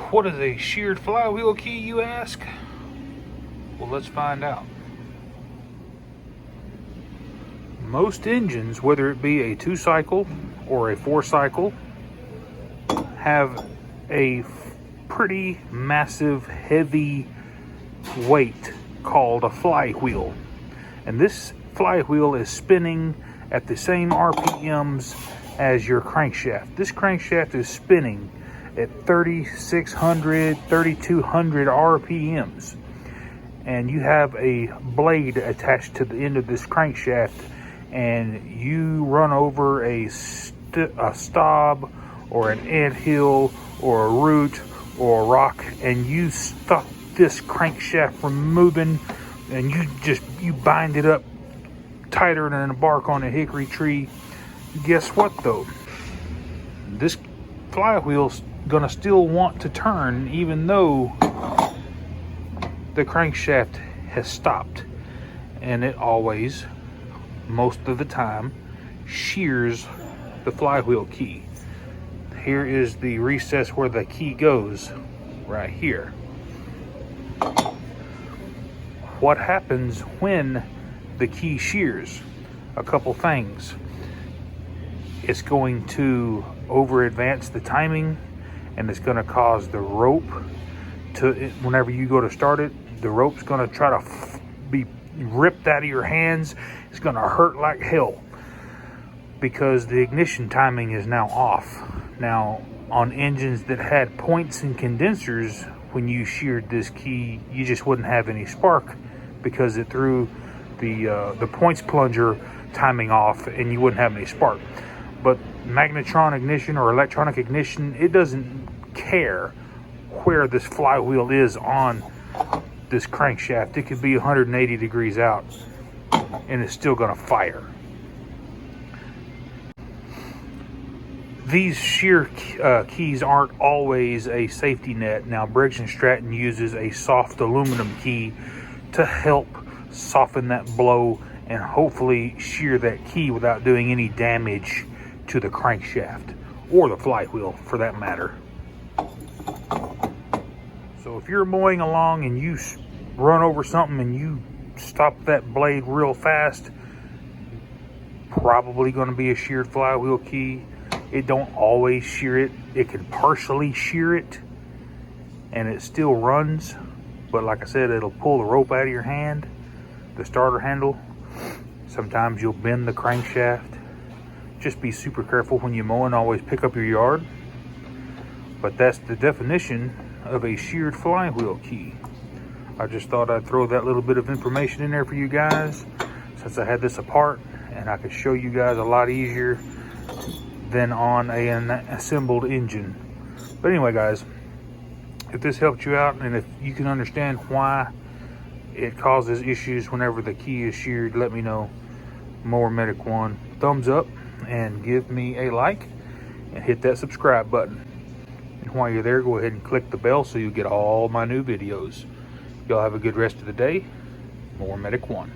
What is a sheared flywheel key, you ask? Well, let's find out. Most engines, whether it be a 2-cycle or a 4-cycle, have a pretty massive, heavy weight called a flywheel. And this flywheel is spinning at the same RPMs as your crankshaft. This crankshaft is spinning at 3,600, 3,200 RPMs. And you have a blade attached to the end of this crankshaft, and you run over a stub or an anthill or a root or a rock, and you stop this crankshaft from moving, and you bind it up tighter than a bark on a hickory tree. Guess what though? This flywheel's gonna still want to turn even though the crankshaft has stopped, and it always, most of the time, shears the flywheel key. Here is the recess where the key goes, right here. What happens when the key shears? A couple things. It's going to over advance the timing, and it's going to cause the rope to, whenever you go to start it, the rope's going to try to be ripped out of your hands. It's going to hurt like hell because the ignition timing is now off. Now, on engines that had points and condensers, when you sheared this key, you just wouldn't have any spark because it threw the points plunger timing off, and you wouldn't have any spark. But magnetron ignition or electronic ignition, it doesn't care where this flywheel is on this crankshaft. It could be 180 degrees out and it's still going to fire. These shear keys aren't always a safety net. Now, Briggs & Stratton uses a soft aluminum key to help soften that blow and hopefully shear that key without doing any damage to the crankshaft or the flywheel for that matter. So if you're mowing along and you run over something and you stop that blade real fast, probably going to be a sheared flywheel key. It don't always shear it. It can partially shear it and it still runs, but like I said, it'll pull the rope out of your hand, the starter handle. Sometimes you'll bend the crankshaft. Just be super careful when you mow and always pick up your yard. But that's the definition of a sheared flywheel key. I just thought I'd throw that little bit of information in there for you guys, since I had this apart and I could show you guys a lot easier than on an assembled engine. But anyway, guys, if this helped you out and if you can understand why it causes issues whenever the key is sheared, let me know. Mower Medic 1, thumbs up and give me a like and hit that subscribe button. And while you're there, go ahead and click the bell so you get all my new videos. Y'all have a good rest of the day. Mower Medic 1.